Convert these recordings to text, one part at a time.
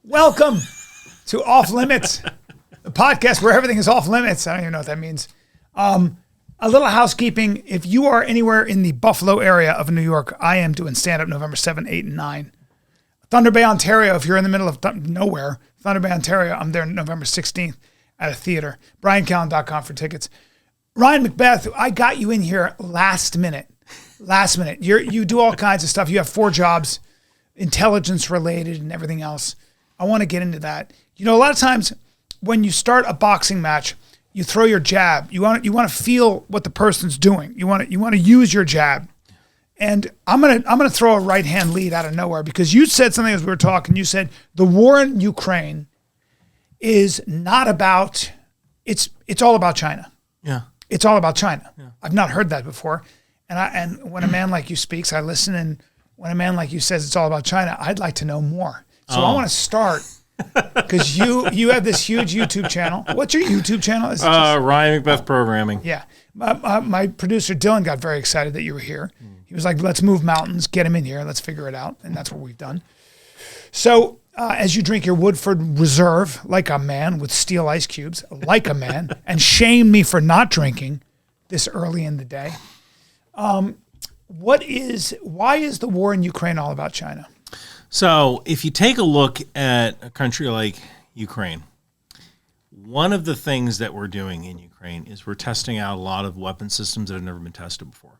Welcome to Off Limits, the podcast where everything is off limits. I don't even know what that means. A little housekeeping. If you are anywhere in the Buffalo area of New York, I am doing stand-up November 7, 8, and 9. Thunder Bay, Ontario, if you're in the middle of nowhere, Thunder Bay, Ontario, I'm there November 16th at a theater. BryanCallen.com for tickets. Ryan McBeth, I got you in here last minute. You do all kinds of stuff. You have 4 jobs, intelligence related and everything else. I want to get into that. You know, a lot of times when you start a boxing match, you throw your jab. You want to feel what the person's doing. You want to use your jab. And I'm gonna throw a right hand lead out of nowhere because you said something as we were talking. You said the war in Ukraine is not about. It's all about China. Yeah, it's all about China. Yeah. I've not heard that before. And when a man like you speaks, I listen. And when a man like you says it's all about China, I'd like to know more. So I want to start because you have this huge YouTube channel. What's your YouTube channel? Is it Ryan McBeth Programming. Yeah. My producer, Dylan, got very excited that you were here. He was like, let's move mountains, get him in here, let's figure it out. And that's what we've done. So as you drink your Woodford Reserve, like a man with steel ice cubes, like a man, and shame me for not drinking this early in the day. Why is the war in Ukraine all about China? So if you take a look at a country like Ukraine, one of the things that we're doing in Ukraine is we're testing out a lot of weapon systems that have never been tested before.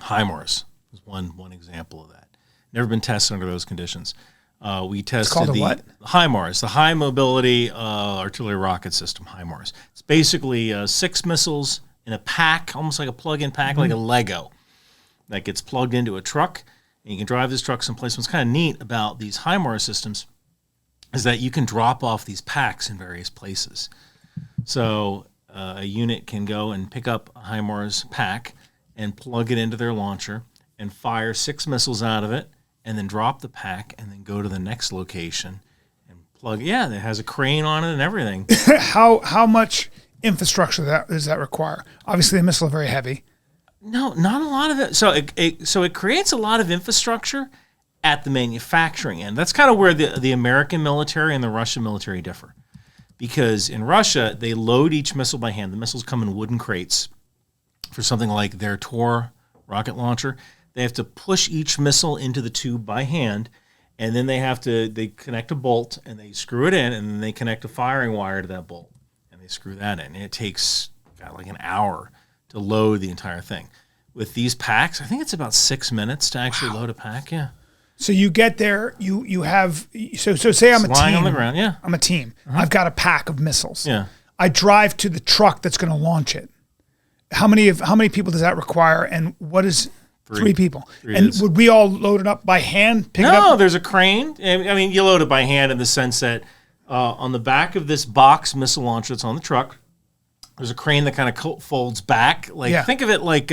HIMARS is one example of that. Never been tested under those conditions. We tested the HIMARS, the High Mobility Artillery Rocket System, HIMARS. It's basically 6 missiles in a pack, almost like a plug-in pack, like a Lego, that gets plugged into a truck. And you can drive this truck someplace. What's kind of neat about these HIMARS systems is that you can drop off these packs in various places. So a unit can go and pick up a HIMARS pack and plug it into their launcher and fire 6 missiles out of it and then drop the pack and then go to the next location and plug. Yeah, it has a crane on it and everything. How much infrastructure does that require? Obviously, the missile is very heavy. No, not a lot of it. So it creates a lot of infrastructure at the manufacturing end. That's kind of where the American military and the Russian military differ. Because in Russia, they load each missile by hand. The missiles come in wooden crates. For something like their Tor rocket launcher, they have to push each missile into the tube by hand, and then they connect a bolt, and they screw it in, and then they connect a firing wire to that bolt, and they screw that in. And it takes like an hour to load the entire thing. With these packs, I think it's about 6 minutes to actually load a pack. Yeah. So you get there, you have so say I'm a team. Lying on the ground, yeah. I'm a team. I've got a pack of missiles. Yeah. I drive to the truck that's going to launch it. How many people does that require? And what is 3 people? Would we all load it up by hand? No, there's a crane. I mean, you load it by hand in the sense that on the back of this box missile launcher that's on the truck, there's a crane that kind of folds back. Think of it like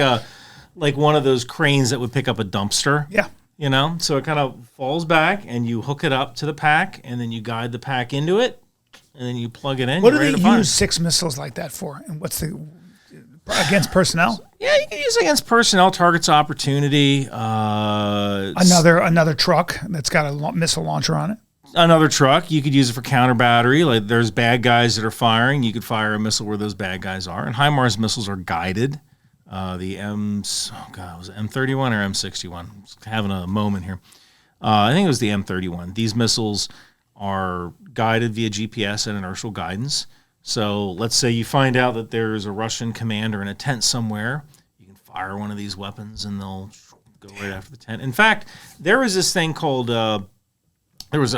one of those cranes that would pick up a dumpster. Yeah. You know, so it kind of falls back, and you hook it up to the pack, and then you guide the pack into it, and then you plug it in. What do they use 6 missiles like that for? And what's against personnel? Yeah, you can use it against personnel, targets opportunity. Another truck that's got a missile launcher on it. Another truck, you could use it for counter battery. Like there's bad guys that are firing. You could fire a missile where those bad guys are. And HIMARS missiles are guided. The was it M31 or M61? I'm just having a moment here. I think it was the M31. These missiles are guided via GPS and inertial guidance. So let's say you find out that there's a Russian commander in a tent somewhere. You can fire one of these weapons and they'll go right after the tent. In fact, there was this thing called, there was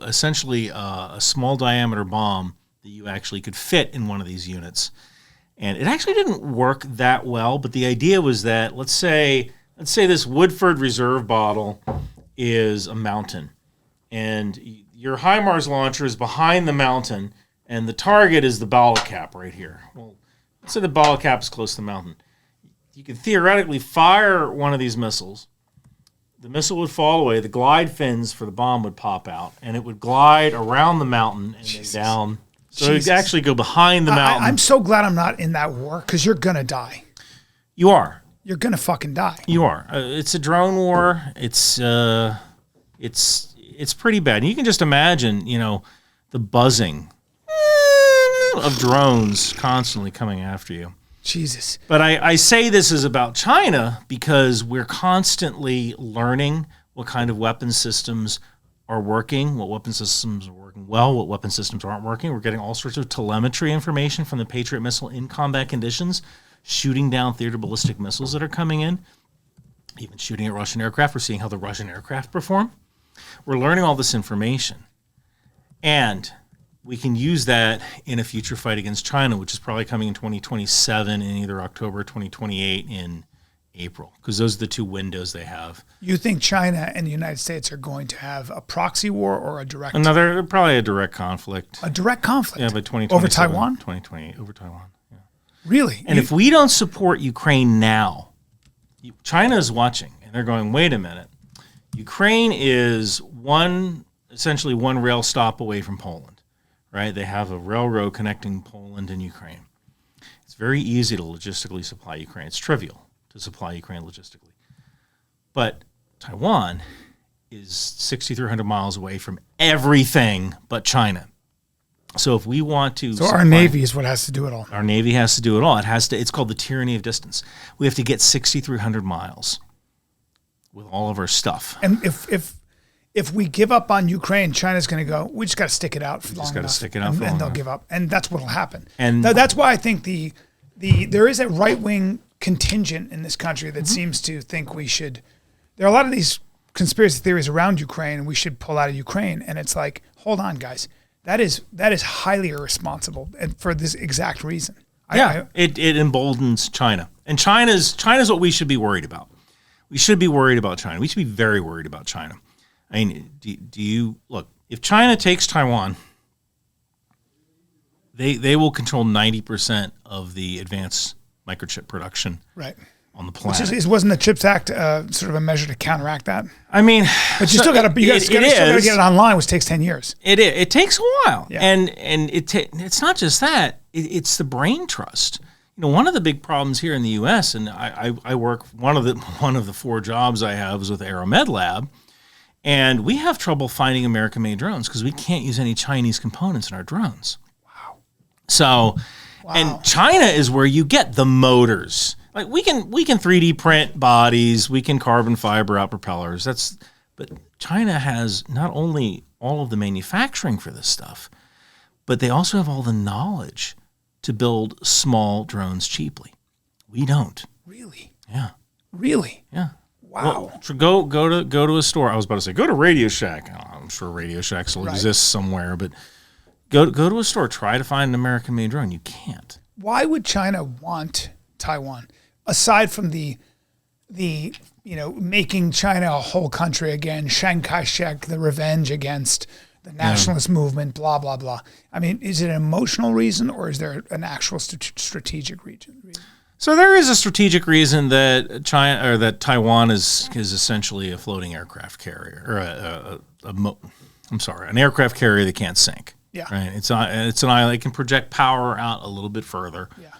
essentially a small diameter bomb that you actually could fit in one of these units. And it actually didn't work that well, but the idea was that, let's say this Woodford Reserve bottle is a mountain, and your HIMARS launcher is behind the mountain, and the target is the bottle cap right here. Well, let's say the bottle cap is close to the mountain. You could theoretically fire one of these missiles. The missile would fall away. The glide fins for the bomb would pop out, and it would glide around the mountain and then down. So it would actually go behind the mountain. I'm so glad I'm not in that war because you're going to die. You are. You're going to fucking die. You are. It's a drone war. It's it's pretty bad. And you can just imagine, the buzzing of drones constantly coming after you. Jesus. But I say this is about China because we're constantly learning what kind of weapon systems are working, what weapon systems are working well, what weapon systems aren't working. We're getting all sorts of telemetry information from the Patriot missile in combat conditions, shooting down theater ballistic missiles that are coming in, even shooting at Russian aircraft. We're seeing how the Russian aircraft perform. We're learning all this information. And we can use that in a future fight against China, which is probably coming in 2027 in either October or 2028 in April, because those are the two windows they have. You think China and the United States are going to have a proxy war or a direct? Probably a direct conflict. A direct conflict? Yeah, by 2027. Over Taiwan? 2028, over Taiwan, yeah. Really? And if we don't support Ukraine now, China is watching, and they're going, wait a minute. Ukraine is essentially one rail stop away from Poland, right? They have a railroad connecting Poland and Ukraine. It's very easy to logistically supply Ukraine. It's trivial to supply Ukraine logistically. But Taiwan is 6,300 miles away from everything but China. So if we want to... So our Navy is what has to do it all. Our Navy has to do it all. It's called the tyranny of distance. We have to get 6,300 miles with all of our stuff. And if we give up on Ukraine, China's going to go, we just got to stick it out for long enough. Just got to stick it out for long and they'll enough. give up. And that's what will happen. And that's why I think there is a right-wing contingent in this country that seems to think we should... There are a lot of these conspiracy theories around Ukraine, and we should pull out of Ukraine. And it's like, hold on, guys. That is highly irresponsible, and for this exact reason. It emboldens China. And China's what we should be worried about. We should be worried about China. We should be very worried about China. I mean, do you... Look, if China takes Taiwan... They will control 90% of the advanced microchip production on the planet. Wasn't the CHIPS Act sort of a measure to counteract that? I mean, but you still got to get it online, which takes 10 years. It takes a while, yeah. and it's not just that. It's the brain trust. One of the big problems here in the U.S. and I work one of the 4 jobs I have is with Aeromed Lab, and we have trouble finding American-made drones because we can't use any Chinese components in our drones. So, and China is where you get the motors. Like we can 3D print bodies, we can carbon fiber out propellers. But China has not only all of the manufacturing for this stuff, but they also have all the knowledge to build small drones cheaply. We don't. Really? Yeah. Really? Yeah. Wow. Well, go to a store. I was about to say go to Radio Shack. I'm sure Radio Shack still exists somewhere, but. Go to a store. Try to find an American-made drone. You can't. Why would China want Taiwan, aside from the making China a whole country again, Chiang Kai-shek, the revenge against the nationalist movement, blah blah blah. I mean, is it an emotional reason or is there an actual strategic reason? So there is a strategic reason that Taiwan is essentially a floating aircraft carrier, or an aircraft carrier that can't sink. Yeah. Right. It's an island. It can project power out a little bit further. Yeah.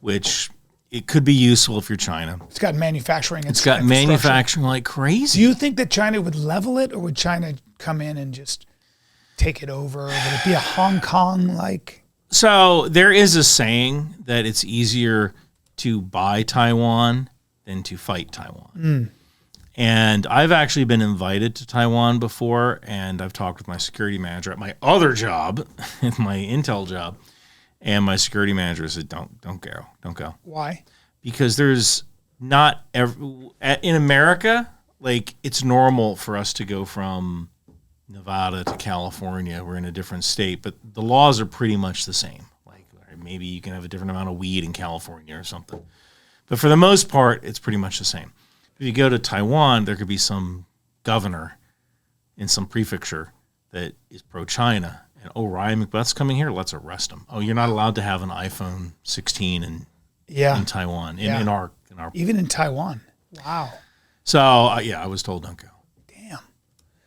Which it could be useful if you're China. It's got manufacturing. It's got manufacturing like crazy. Do you think that China would level it, or would China come in and just take it over? Would it be a Hong Kong like? So there is a saying that it's easier to buy Taiwan than to fight Taiwan. Mm. And I've actually been invited to Taiwan before, and I've talked with my security manager at my other job, my Intel job, and my security manager said, "Don't go." Why? Because there's not in America, like it's normal for us to go from Nevada to California. We're in a different state, but the laws are pretty much the same. Like maybe you can have a different amount of weed in California or something, but for the most part, it's pretty much the same. If you go to Taiwan, there could be some governor in some prefecture that is pro-China. And, Ryan McBeth's coming here, let's arrest him. Oh, you're not allowed to have an iPhone 16 in Taiwan. In our even in Taiwan. Wow. So, I was told don't go. Damn.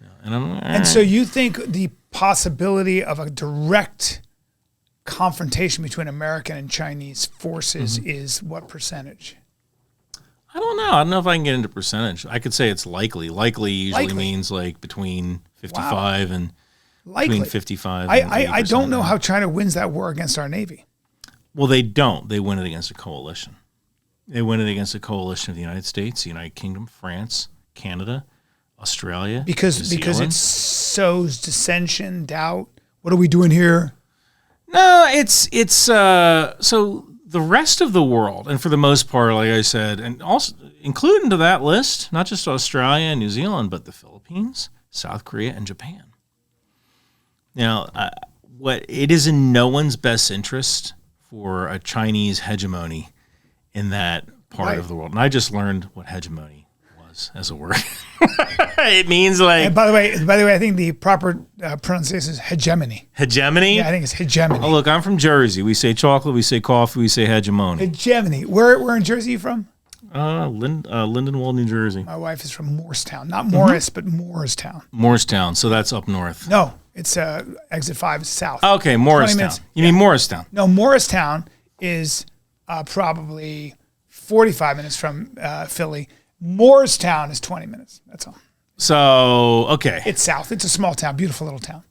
Yeah, and so you think the possibility of a direct confrontation between American and Chinese forces is what percentage? I don't know. I don't know if I can get into percentage. I could say it's likely. Likely usually means like between 55 and Likely. between 55 and I 80%. don't know how China wins that war against our Navy. Well, they don't. They win it against a coalition. They win it against a coalition of the United States, the United Kingdom, France, Canada, Australia. Because New Zealand. it sows dissension, doubt. What are we doing here? No, it's so the rest of the world, and for the most part, like I said, and also included into that list, not just Australia and New Zealand, but the Philippines, South Korea, and Japan. Now, what it is in no one's best interest for a Chinese hegemony in that part of the world. And I just learned what hegemony was as a word. It means like. And by the way, I think the proper pronunciation is hegemony. Hegemony? Yeah, I think it's hegemony. Oh, look, I'm from Jersey. We say chocolate, we say coffee, we say hegemony. Hegemony. Where in Jersey are you from? Lindenwold, New Jersey. My wife is from Morristown. Not Morris, but Morristown. Morristown, so that's up north. No, it's exit 5 is south. Okay, Morristown. You mean Morristown? No, Morristown is probably 45 minutes from Philly. Morristown is 20 minutes. That's all. So, okay. It's south. It's a small town, beautiful little town.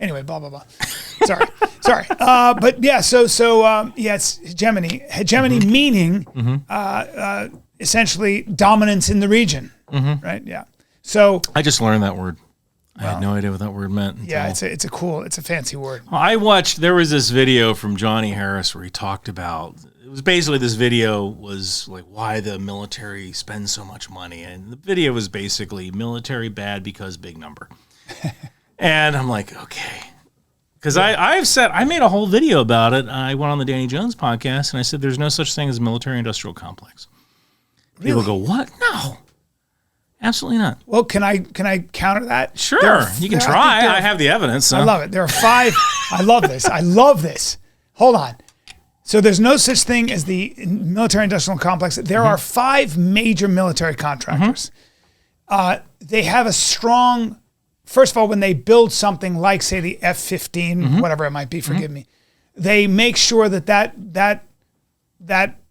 Anyway, blah, blah, blah. Sorry. But yeah, yeah, it's hegemony. Hegemony meaning essentially dominance in the region, right? Yeah. So I just learned that word. I had no idea what that word meant. Yeah, it's a fancy word. There was this video from Johnny Harris where he talked about, it was basically this video was like why the military spends so much money. And the video was basically military bad because big number. And I'm like, okay. Because I made a whole video about it. I went on the Danny Jones podcast and I said there's no such thing as a military industrial complex. People go, what? No. Absolutely not. Well, can I counter that? Sure, you can try. I have the evidence. So. I love it. There are 5. I love this. Hold on. So there's no such thing as the military industrial complex. There are 5 major military contractors. They have a strong, first of all, when they build something like, say, the F-15, whatever it might be, forgive me, they make sure that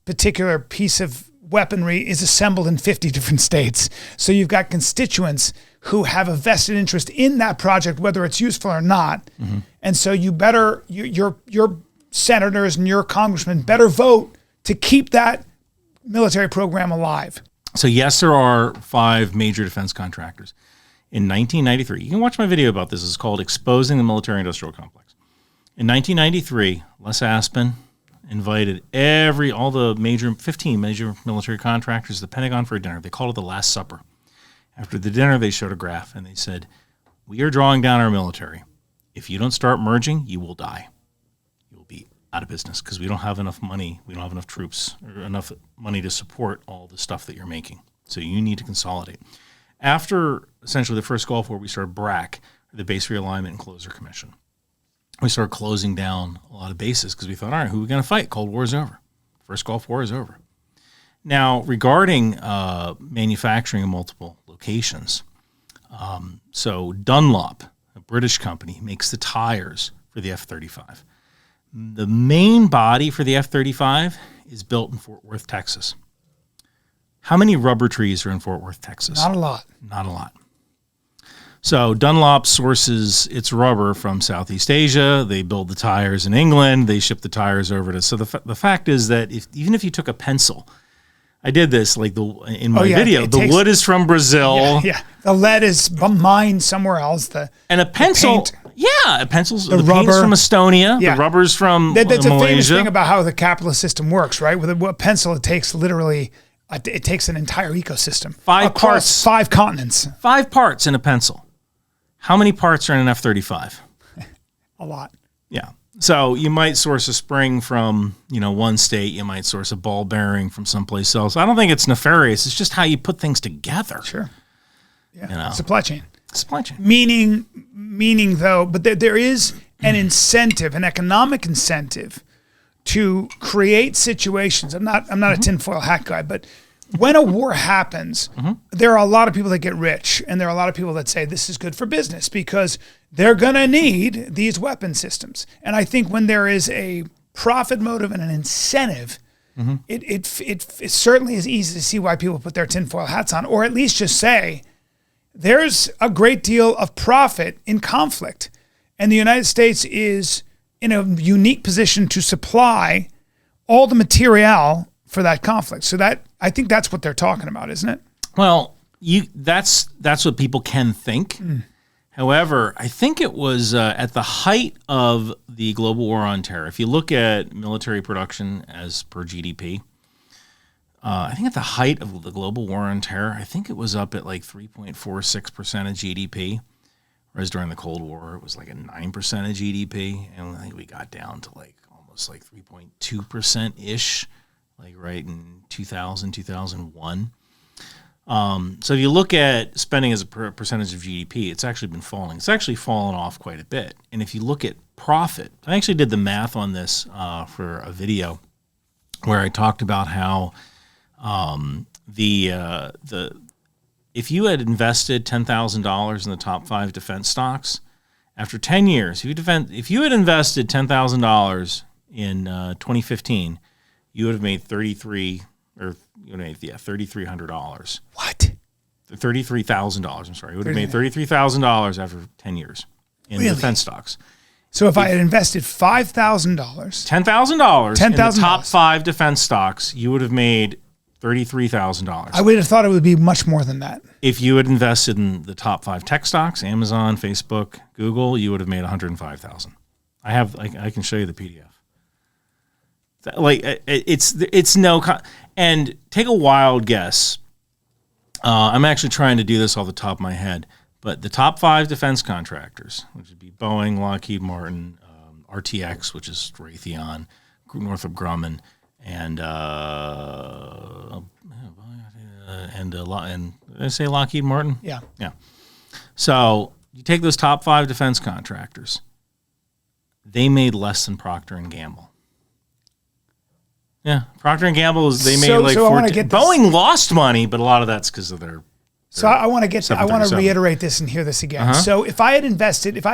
particular piece of weaponry is assembled in 50 different states. So you've got constituents who have a vested interest in that project, whether it's useful or not. And so you better, your senators and your congressmen better vote to keep that military program alive. So yes, there are 5 major defense contractors. In 1993, you can watch my video about this. It's called Exposing the Military Industrial Complex. In 1993, Les Aspin invited all the 15 major military contractors to the Pentagon for a dinner. They called it the Last Supper. After the dinner, they showed a graph and they said, we are drawing down our military. If you don't start merging, you will die. You will be out of business because we don't have enough money. We don't have enough troops or enough money to support all the stuff that you're making. So you need to consolidate. After essentially the first Gulf War, we started BRAC, the Base Realignment and Closure Commission. We started closing down a lot of bases because we thought, all right, who are we going to fight? Cold War is over. First Gulf War is over. Now, regarding manufacturing in multiple locations, so Dunlop, a British company, makes the tires for the F-35. The main body for the F-35 is built in Fort Worth, Texas. How many rubber trees are in Fort Worth, Texas? Not a lot. Not a lot. So Dunlop sources its rubber from Southeast Asia. They build the tires in England. They ship the tires over to. So the fact is that even if you took a pencil, I did this in my video. The wood is from Brazil. Yeah, the lead is mined somewhere else. And a pencil. A pencil's the rubber paint's from Estonia. Yeah. The rubber's from That's Malaysia. a famous thing about how the capitalist system works, right? With a pencil, it takes literally. It takes an entire ecosystem. 5 across parts. 5 continents. 5 parts in a pencil. How many parts are in an F-35? A lot. Yeah. So you might source a spring from, one state. You might source a ball bearing from someplace else. I don't think it's nefarious. It's just how you put things together. Sure. Yeah. Supply chain. Supply chain. Meaning though, but there is an incentive, an economic incentive to create situations. I'm not a tinfoil hat guy, but when a war happens, there are a lot of people that get rich, and there are a lot of people that say this is good for business because they're going to need these weapon systems. And I think when there is a profit motive and an incentive, it certainly is easy to see why people put their tinfoil hats on, or at least just say, there's a great deal of profit in conflict. And the United States is in a unique position to supply all the material for that conflict. So that, I think that's what they're talking about, isn't it? Well, that's what people can think. However, I think it was at the height of the global war on terror. If you look at military production as per GDP, I think at the height of the global war on terror, I think it was up at like 3.46% of GDP, whereas during the Cold War, it was like at 9% of GDP. And I think we got down to like almost like 3.2%-ish, like right in 2000, 2001. So if you look at spending as a percentage of GDP, it's actually been falling. It's actually fallen off quite a bit. And if you look at profit, I actually did the math on this for a video where I talked about how if you had invested $10,000 in the top 5 defense stocks, after 10 years, if you had invested $10,000 in 2015, you would have made $3,300. What? $33,000. I'm sorry. You would have made $33,000 after 10 years in defense stocks. So if I had invested $5,000, $10,000 in the top 5 defense stocks, you would have made $33,000. I would have thought it would be much more than that. If you had invested in the top 5 tech stocks, Amazon, Facebook, Google, you would have made $105,000. I can show you the PDF. Like it's no, and take a wild guess. I'm actually trying to do this off the top of my head, but the top 5 defense contractors, which would be Boeing, Lockheed Martin, RTX, which is Raytheon, Northrop Grumman, and did I say Lockheed Martin? Yeah. So you take those top 5 defense contractors, they made less than Procter and Gamble. Yeah, Procter and Gamble they made like 14. Boeing lost money, but a lot of that's because of their. So I want to reiterate this and hear this again. So if I had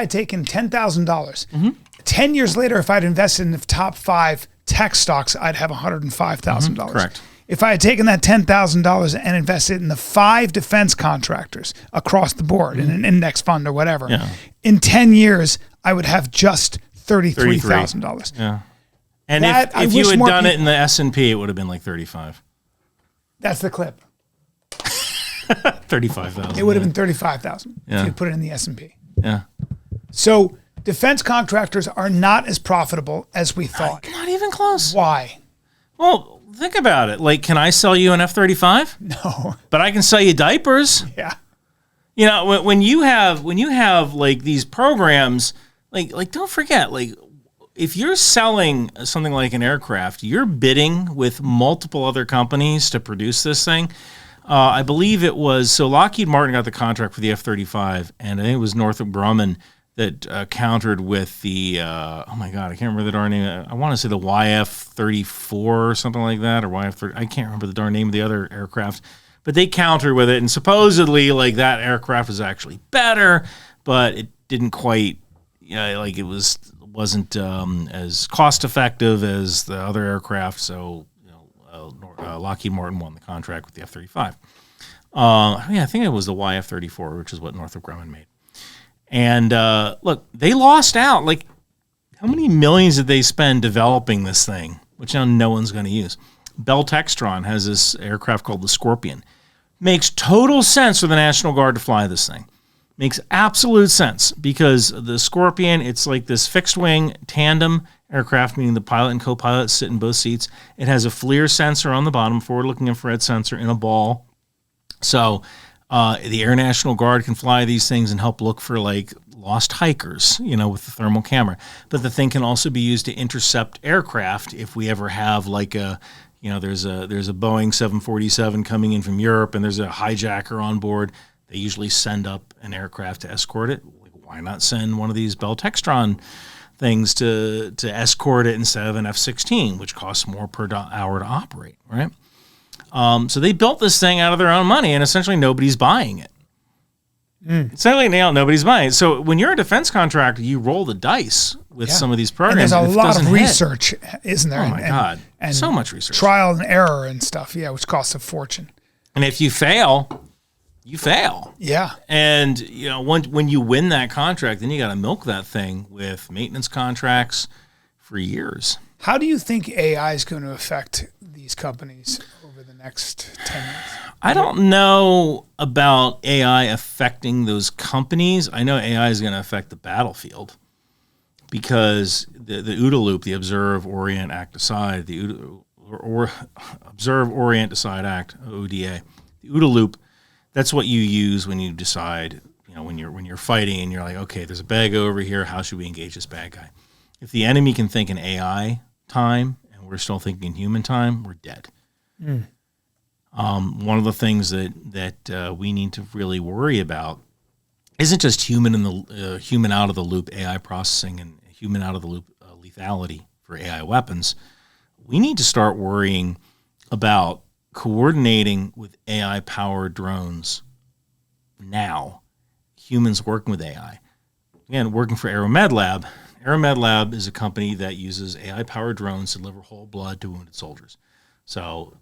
taken $10,000, 10 years later, if I'd invested in the top 5 tech stocks, I'd have $105,000. Correct. If I had taken that $10,000 and invested in the 5 defense contractors across the board in an index fund or whatever, in 10 years, I would have just $33,000. Yeah. And if you had done it in the S&P, it would have been like 35. That's the clip. 35,000. It would have been 35,000 if you put it in the S&P. Yeah. So defense contractors are not as profitable as we thought. Not even close. Why? Well, think about it. Like, can I sell you an F-35? No. But I can sell you diapers. Yeah. You know, when you have like these programs, like don't forget, like, if you're selling something like an aircraft, you're bidding with multiple other companies to produce this thing. I believe it was, so Lockheed Martin got the contract for the F-35, and I think it was Northrop Grumman that countered with the, oh my God, I can't remember the darn name. I want to say the YF-34 or something like that, or YF-30. I can't remember the darn name of the other aircraft. But they countered with it, and supposedly, like, that aircraft was actually better, but it didn't quite, like, it wasn't as cost effective as the other aircraft, so Lockheed Martin won the contract with the F-35. I think it was the YF-34, which is what Northrop Grumman made. And look, they lost out. Like, how many millions did they spend developing this thing, which now no one's going to use? Bell Textron has this aircraft called the Scorpion. Makes total sense for the National Guard to fly this thing. Makes absolute sense because the Scorpion, it's like this fixed-wing tandem aircraft, meaning the pilot and co-pilot sit in both seats. It has a FLIR sensor on the bottom, forward-looking infrared sensor in a ball. So the Air National Guard can fly these things and help look for, like, lost hikers, with the thermal camera. But the thing can also be used to intercept aircraft if we ever have, like, there's a Boeing 747 coming in from Europe and there's a hijacker on board. They usually send up an aircraft to escort it. Like, why not send one of these Bell Textron things to escort it instead of an F-16, which costs more per hour to operate, right? So they built this thing out of their own money, and essentially nobody's buying it. Essentially, nobody's buying it. So when you're a defense contractor, you roll the dice with some of these programs. And there's a lot of research, isn't there? Oh, my God. And so much research. Trial and error and stuff, which costs a fortune. And if you fail, you fail. Yeah. And when you win that contract, then you got to milk that thing with maintenance contracts for years. How do you think AI is going to affect these companies over the next 10 years? I don't know about AI affecting those companies. I know AI is going to affect the battlefield because the OODA loop, the observe, orient, act, decide, the OODA, or observe, orient, decide, act, OODA. The OODA loop, that's what you use when you decide, when you're fighting and you're like, okay, there's a bad guy over here. How should we engage this bad guy? If the enemy can think in AI time and we're still thinking in human time, we're dead. One of the things that we need to really worry about isn't just human out of the loop AI processing and human out of the loop lethality for AI weapons. We need to start worrying about coordinating with AI powered drones now. Humans working with AI. Again, working for Aeromed Lab. Aeromed Lab is a company that uses AI powered drones to deliver whole blood to wounded soldiers. So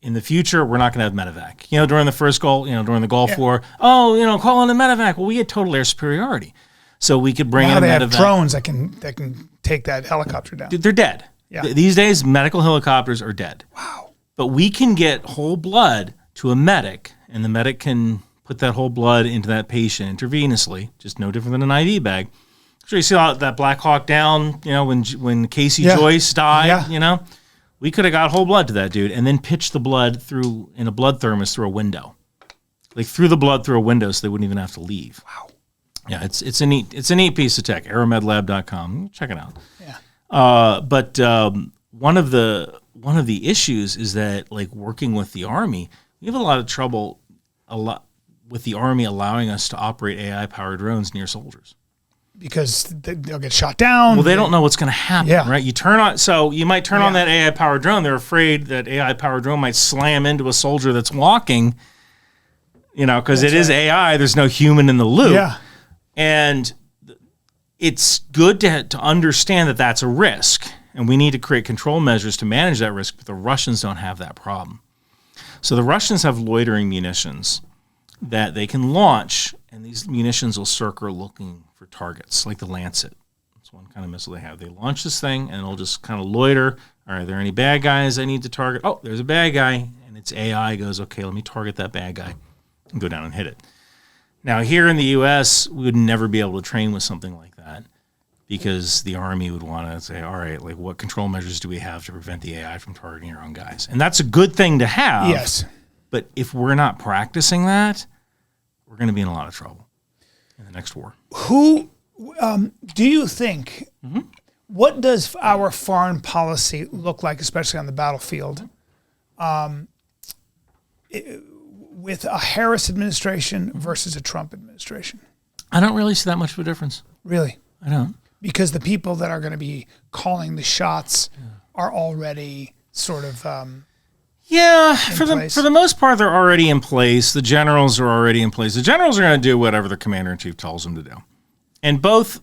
in the future, we're not going to have medevac. During the first Gulf, during the Gulf War, call in a medevac. Well, we had total air superiority, so we could bring in a medevac. Now they have drones that can take that helicopter down. Dude, they're dead. Yeah. These days, medical helicopters are dead. Wow. But we can get whole blood to a medic, and the medic can put that whole blood into that patient intravenously, just no different than an IV bag. So you see that Black Hawk Down, when Casey Joyce died, we could have got whole blood to that dude and then pitched the blood through in a blood thermos through a window. Like threw the blood through a window so they wouldn't even have to leave. Wow. Yeah, it's a neat piece of tech. Aeromedlab.com. Check it out. Yeah. But one of the issues is that, like, working with the Army, we have a lot of trouble with the Army allowing us to operate AI powered drones near soldiers. Because they'll get shot down. Well, they don't know what's going to happen, right? You might turn on that AI-powered drone. They're afraid that AI-powered drone might slam into a soldier that's walking, because it is AI. There's no human in the loop. Yeah. And it's good to understand that that's a risk, and we need to create control measures to manage that risk, but the Russians don't have that problem. So the Russians have loitering munitions that they can launch, and these munitions will circle looking for targets, like the Lancet. That's one kind of missile they have. They launch this thing, and it'll just kind of loiter. Are there any bad guys I need to target? Oh, there's a bad guy, and its AI goes, okay, let me target that bad guy and go down and hit it. Now, here in the U.S., we would never be able to train with something like that because the Army would want to say, all right, like, what control measures do we have to prevent the AI from targeting our own guys? And that's a good thing to have. Yes. But if we're not practicing that, we're going to be in a lot of trouble in the next war. Who do you think, what does our foreign policy look like, especially on the battlefield, with a Harris administration versus a Trump administration? I don't really see that much of a difference. Really? I don't. Because the people that are going to be calling the shots are already sort of... for the most part, they're already in place. The generals are already in place. The generals are going to do whatever the commander-in-chief tells them to do. And both,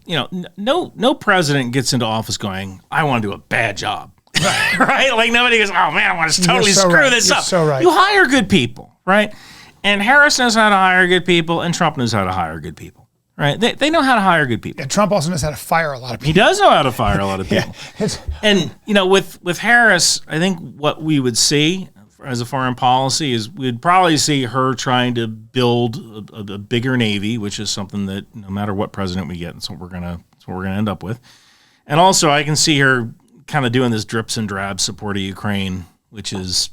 no president gets into office going, I want to do a bad job. Right? Like, nobody goes, oh, man, I want to totally screw this up. So right. You hire good people, right? And Harris knows how to hire good people, and Trump knows how to hire good people. Right? They know how to hire good people. Yeah, Trump also knows how to fire a lot of people. He does know how to fire a lot of people. And, with Harris, I think what we would see as a foreign policy is we'd probably see her trying to build a bigger Navy, which is something that no matter what president we get, that's what we're gonna end up with. And also I can see her kind of doing this drips and drabs support of Ukraine, which is,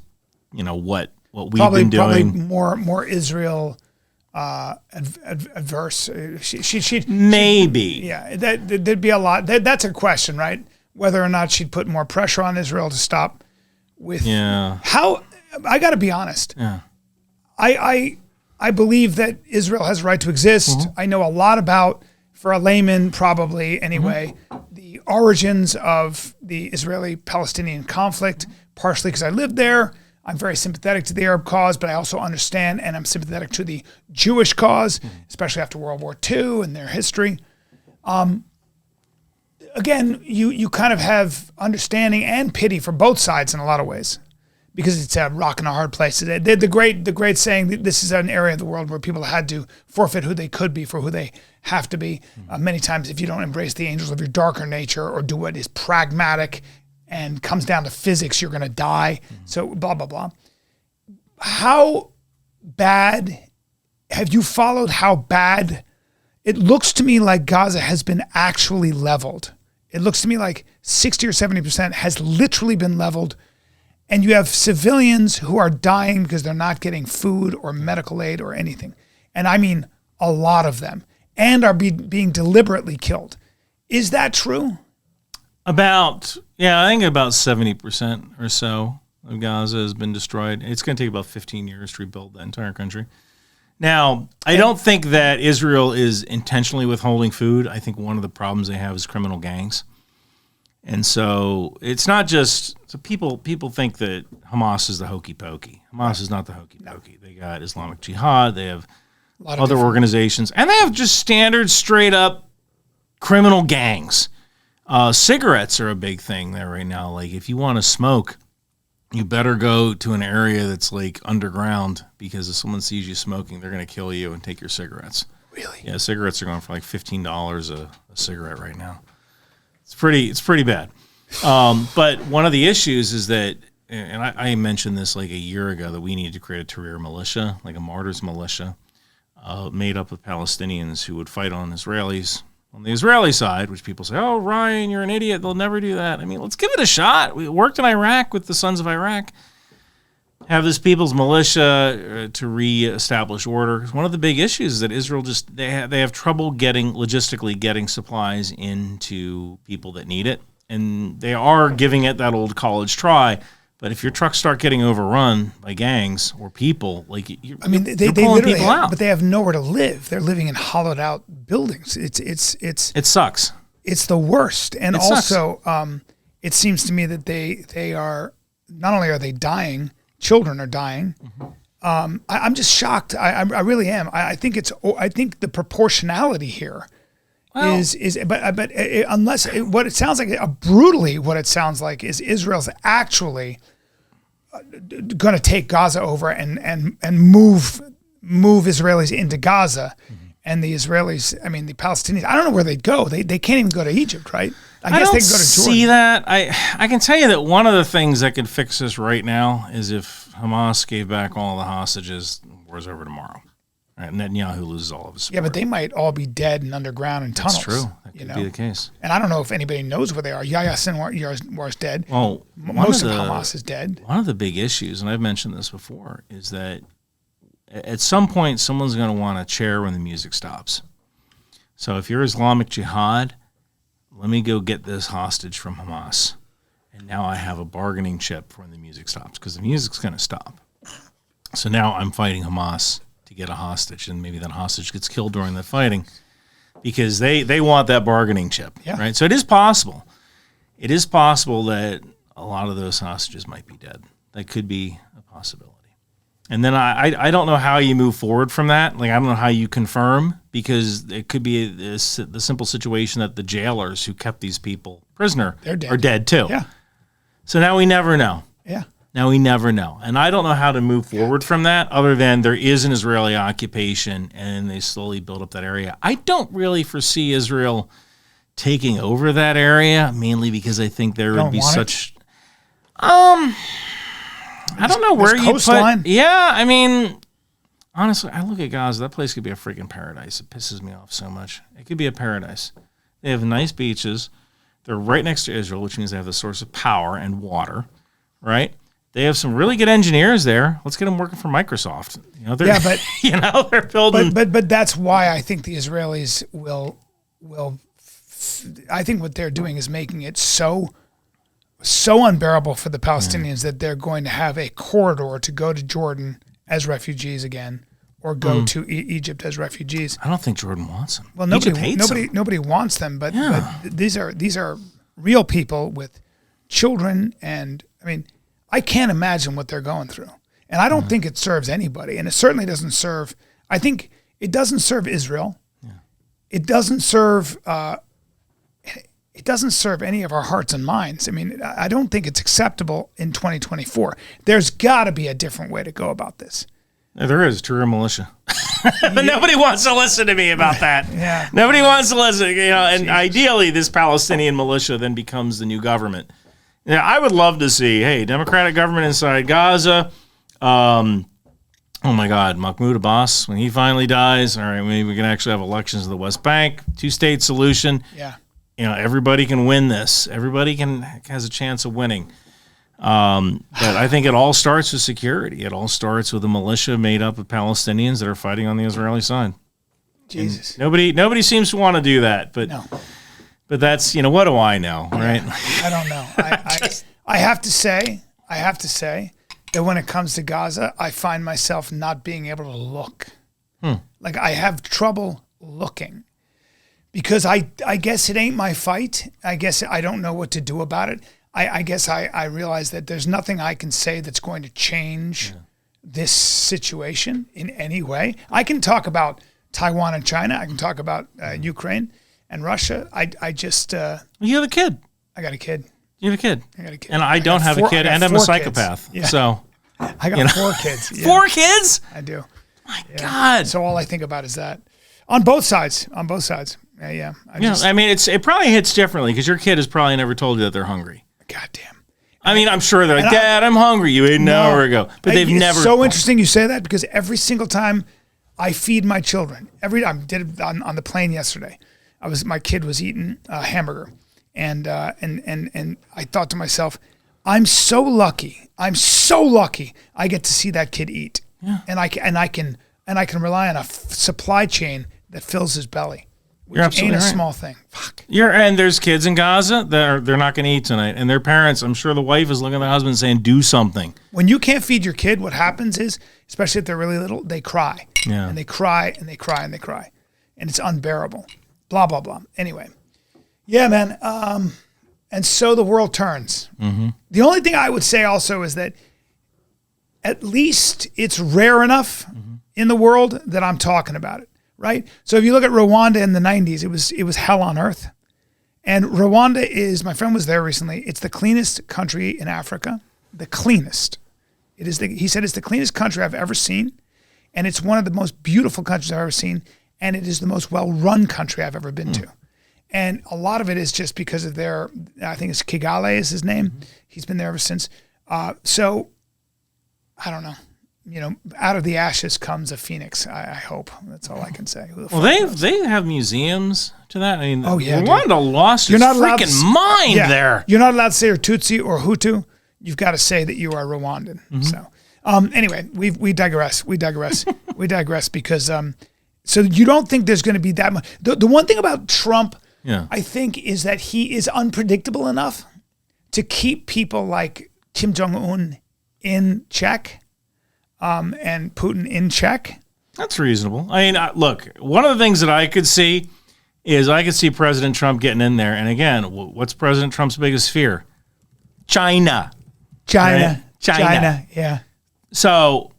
what we've been doing. Probably more Israel adverse. She maybe. Yeah, there'd be a lot. That's a question, right? Whether or not she'd put more pressure on Israel to stop with. Yeah. How, I got to be honest. Yeah. I believe that Israel has a right to exist. Mm-hmm. I know a lot about, for a layman probably anyway, the origins of the Israeli-Palestinian conflict, partially because I lived there. I'm very sympathetic to the Arab cause, but I also understand and I'm sympathetic to the Jewish cause, especially after World War II and their history. Again, you kind of have understanding and pity for both sides in a lot of ways, because it's a rock and a hard place. The great saying that this is an area of the world where people had to forfeit who they could be for who they have to be. Many times, if you don't embrace the angels of your darker nature or do what is pragmatic and comes down to physics, you're going to die. So blah, blah, blah. How bad have you followed how bad it looks to me like Gaza has been actually leveled? It looks to me like 60 or 70% has literally been leveled. And you have civilians who are dying because they're not getting food or medical aid or anything. And I mean a lot of them, and are being deliberately killed. Is that true? I think about 70% or so of Gaza has been destroyed. It's going to take about 15 years to rebuild the entire country. Now, I don't think that Israel is intentionally withholding food. I think one of the problems they have is criminal gangs. And so it's not just, so people think that Hamas is the hokey pokey. Hamas is not the hokey pokey. They got Islamic Jihad, they have other organizations, and they have just standard straight up criminal gangs. Cigarettes are a big thing there right now. Like if you want to smoke, you better go to an area that's like underground, because if someone sees you smoking, they're going to kill you and take your cigarettes. Really? Yeah, cigarettes are going for like $15 a cigarette right now. It's pretty bad. But one of the issues is that, and I mentioned this like a year ago, that we need to create a Tahrir militia, like a martyrs militia, made up of Palestinians who would fight on Israelis. On the Israeli side, which people say, oh, Ryan, you're an idiot. They'll never do that. I mean, let's give it a shot. We worked in Iraq with the Sons of Iraq. Have this people's militia to reestablish order. One of the big issues is that Israel they have trouble logistically getting supplies into people that need it. And they are giving it that old college try. But if your trucks start getting overrun by gangs or people, like they literally people out. But they have nowhere to live. They're living in hollowed out buildings. It sucks. It's the worst. And it also, it seems to me that they are, not only are they dying, children are dying. Mm-hmm. I'm just shocked. I really am. I think the proportionality here what it sounds like is Israel's actually going to take Gaza over and move Israelis into Gaza, and the Israelis, the Palestinians, I don't know where they'd go. They can't even go to Egypt, right? I guess they can go to Jordan. See that. I can tell you that one of the things that could fix this right now is if Hamas gave back all the hostages, war's over tomorrow. Right, Netanyahu loses all of his support. Yeah, but they might all be dead and underground in tunnels. That's true. That could be the case. And I don't know if anybody knows where they are. Yahya Sinwar is dead. Well, most of Hamas is dead. One of the big issues, and I've mentioned this before, is that at some point someone's going to want a chair when the music stops. So if you're Islamic Jihad, let me go get this hostage from Hamas. And now I have a bargaining chip for when the music stops, because the music's going to stop. So now I'm fighting Hamas to get a hostage, and maybe that hostage gets killed during the fighting, because they want that bargaining chip, right? So it is possible. It is possible that a lot of those hostages might be dead. That could be a possibility. And then I don't know how you move forward from that. Like, I don't know how you confirm, because it could be the simple situation that the jailers who kept these people prisoner are dead too. Yeah. So now we never know. Yeah. Now we never know. And I don't know how to move forward from that, other than there is an Israeli occupation and they slowly build up that area. I don't really foresee Israel taking over that area, mainly because I think there would be such... I don't know where you put... Yeah, honestly, I look at Gaza, that place could be a freaking paradise. It pisses me off so much. It could be a paradise. They have nice beaches. They're right next to Israel, which means they have the source of power and water, right? They have some really good engineers there. Let's get them working for Microsoft. They're building. But that's why I think the Israelis will. I think what they're doing is making it so unbearable for the Palestinians that they're going to have a corridor to go to Jordan as refugees again, or go to Egypt as refugees. I don't think Jordan wants them. Well, nobody wants them, but these are real people with children, and I can't imagine what they're going through. And I don't think it serves anybody. And it certainly doesn't serve, I think it doesn't serve Israel. Yeah. It doesn't serve doesn't serve any of our hearts and minds. I mean, I don't think it's acceptable in 2024. There's got to be a different way to go about this. There is true militia. But nobody wants to listen to me about that. Yeah. Nobody wants to listen. And ideally, this Palestinian militia then becomes the new government. Yeah, I would love to see, hey, democratic government inside Gaza. Oh my God, Mahmoud Abbas, when he finally dies, all right, maybe we can actually have elections in the West Bank, 2-state solution. Yeah. Everybody can win this. Everybody has a chance of winning. But I think it all starts with security. It all starts with a militia made up of Palestinians that are fighting on the Israeli side. Jesus. And nobody seems to want to do that. But No. But that's, what do I know, right? I don't know. I have to say that when it comes to Gaza, I find myself not being able to look. Like I have trouble looking because I guess it ain't my fight. I guess I don't know what to do about it. I guess I realize that there's nothing I can say that's going to change this situation in any way. I can talk about Taiwan and China. I can talk about Ukraine and Russia. I just... You have a kid. I got a kid. You have a kid. I got a kid. And I don't have a kid, and I'm a psychopath. Yeah. So I got 4 kids. Yeah, 4 kids? I do. My God. So all I think about is that. On both sides. Yeah. I mean, it probably hits differently because your kid has probably never told you that they're hungry. Goddamn. I mean, I'm sure they're like, Dad, I'm hungry. You ate an hour ago. But they've never. It's so interesting you say that because every single time I feed my children, I did it on the plane yesterday. My kid was eating a hamburger, and I thought to myself, I'm so lucky. I get to see that kid eat, and I can rely on a supply chain that fills his belly. Which ain't a small thing. Fuck. And there's kids in Gaza that they're not going to eat tonight, and their parents. I'm sure the wife is looking at the husband saying, "Do something." When you can't feed your kid, what happens is, especially if they're really little, they cry, and they cry and they cry and they cry, and it's unbearable. Blah blah blah. Anyway, yeah, man. And so the world turns. Mm-hmm. The only thing I would say also is that at least it's rare enough in the world that I'm talking about it. Right? So if you look at Rwanda in the 90s, it was hell on earth. And Rwanda is, my friend was there recently, it's the cleanest country in Africa. The cleanest. He said it's the cleanest country I've ever seen. And it's one of the most beautiful countries I've ever seen. And it is the most well-run country I've ever been to. And a lot of it is just because of I think it's Kigali is his name. He's been there ever since. So, I don't know. Out of the ashes comes a phoenix. I hope. That's all I can say. Well, they have museums to that. I mean, Rwanda lost its freaking mind there. You're not allowed to say you're Tutsi or Hutu. You've got to say that you are Rwandan. So, anyway, we digress. We digress because so you don't think there's going to be that much. The one thing about Trump, I think, is that he is unpredictable enough to keep people like Kim Jong-un in check. And Putin in check. That's reasonable. I mean, look, one of the things that I could see is President Trump getting in there. And again, what's President Trump's biggest fear? China. Right? China, yeah. So,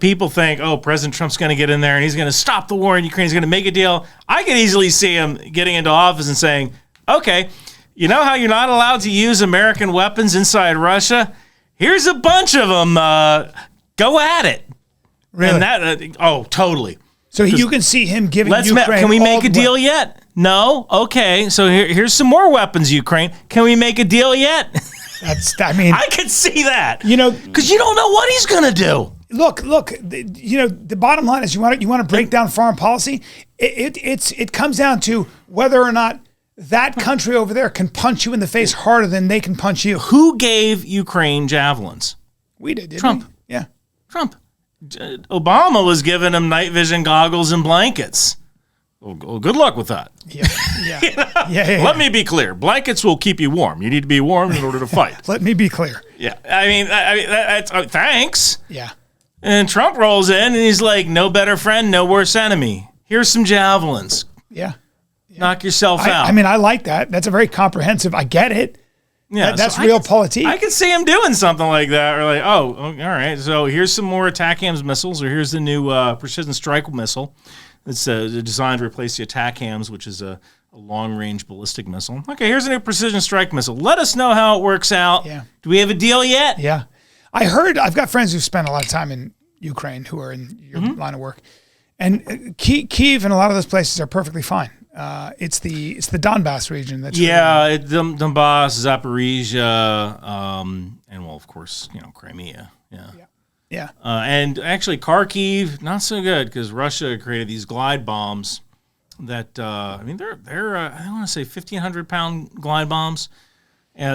people think, President Trump's going to get in there and he's going to stop the war in Ukraine. He's going to make a deal. I could easily see him getting into office and saying, okay, you know how you're not allowed to use American weapons inside Russia? Here's a bunch of them. Go at it. Really? And totally. So you can see him giving Ukraine. Can we make a deal yet? No. Okay. So here's some more weapons, Ukraine. Can we make a deal yet? I could see that. Because you don't know what he's gonna do. Look. The bottom line is you want to break down foreign policy. It comes down to whether or not that country over there can punch you in the face harder than they can punch you. Who gave Ukraine javelins? We did, didn't Trump. we? Yeah. Trump. Obama was giving them night vision goggles and blankets. Well, good luck with that. Yeah. Let me be clear. Blankets will keep you warm. You need to be warm in order to fight. Let me be clear. Yeah. I mean that's thanks. Yeah. And Trump rolls in and he's like, no better friend, no worse enemy. Here's some javelins. Yeah. Knock yourself out. I mean, I like that. That's a very comprehensive. I get it. Yeah, that's realpolitik. I could see him doing something like that, or like, all right. So here's some more ATACMS missiles, or here's the new precision strike missile. It's designed to replace the ATACMS, which is a a long-range ballistic missile. Okay, here's a new precision strike missile. Let us know how it works out. Yeah. Do we have a deal yet? Yeah. I heard, I've got friends who've spent a lot of time in Ukraine who are in your line of work. And Kyiv and a lot of those places are perfectly fine. It's the Donbass region that's Donbass, Zaporizhia, and well, of course, Crimea. Yeah. And actually, Kharkiv, not so good because Russia created these glide bombs that they're I want to say 1,500-pound glide bombs.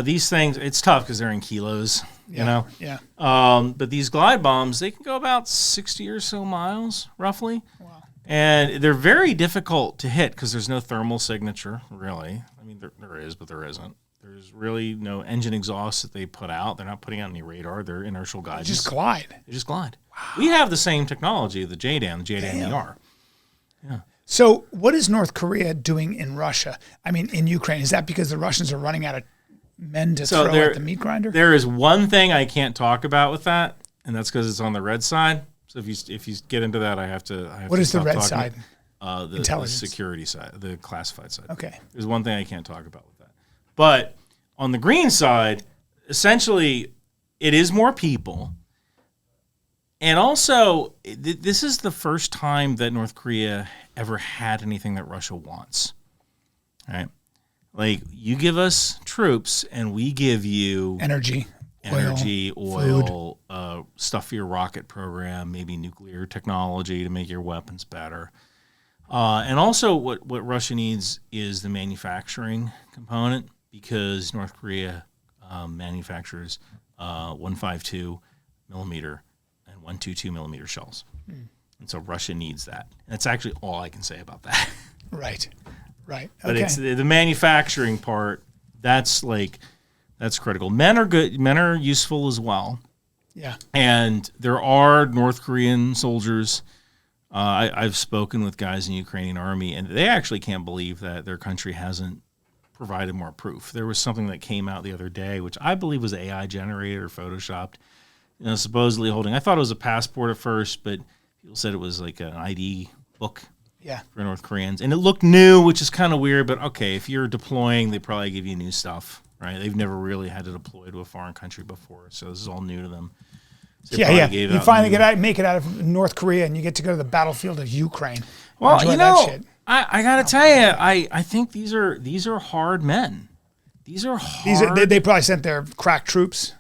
These things, it's tough because they're in kilos, you know. Yeah. But these glide bombs, they can go about 60 or so miles, roughly. Wow. And they're very difficult to hit because there's no thermal signature, really. I mean, there is, but there isn't. There's really no engine exhaust that they put out. They're not putting out any radar. They're inertial guidance. They just glide. They just glide. Wow. We have the same technology, the JDAM-ER. Yeah. So what is North Korea doing in Russia? I mean, in Ukraine? Is that because the Russians are running out of men to throw at the meat grinder? There is one thing I can't talk about with that, and that's because it's on the red side. So if you get into that, I have to. What is the red side? The security side, the classified side. Okay. There's one thing I can't talk about with that. But on the green side, essentially, it is more people. And also, this is the first time that North Korea ever had anything that Russia wants. All right? Like, you give us troops, and we give you energy, oil, stuff for your rocket program, maybe nuclear technology to make your weapons better. And also what Russia needs is the manufacturing component, because North Korea manufactures 152 millimeter and 122 millimeter shells. And so Russia needs that. And that's actually all I can say about that. Right. Okay. But it's the manufacturing part, that's critical. Men are good. Men are useful as well. Yeah. And there are North Korean soldiers. I've spoken with guys in the Ukrainian army, and they actually can't believe that their country hasn't provided more proof. There was something that came out the other day, which I believe was AI generated or photoshopped, supposedly holding. I thought it was a passport at first, but people said it was like an ID book. Yeah. For North Koreans. And it looked new, which is kind of weird, but okay, if you're deploying, they probably give you new stuff, right? They've never really had to deploy to a foreign country before, so this is all new to them. So yeah. You finally make it out of North Korea, and you get to go to the battlefield of Ukraine. Well, I got to tell you, I think these are hard men. These are hard. They probably sent their crack troops.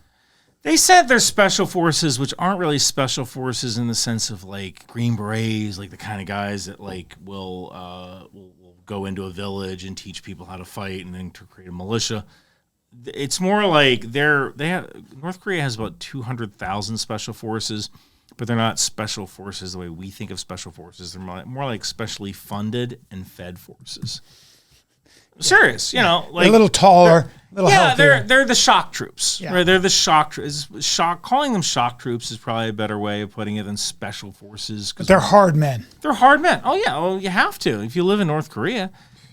They said they're special forces, which aren't really special forces in the sense of like Green Berets, like the kind of guys that like will go into a village and teach people how to fight and then to create a militia. It's more like North Korea has about 200,000 special forces, but they're not special forces the way we think of special forces. They're more like specially funded and fed forces. Serious, like they're a little taller, a little healthier. they're the shock troops. Yeah. Right? They're the shock troops. Calling them shock troops is probably a better way of putting it than special forces. But they're hard men. They're hard men. Oh yeah, well you have to if you live in North Korea.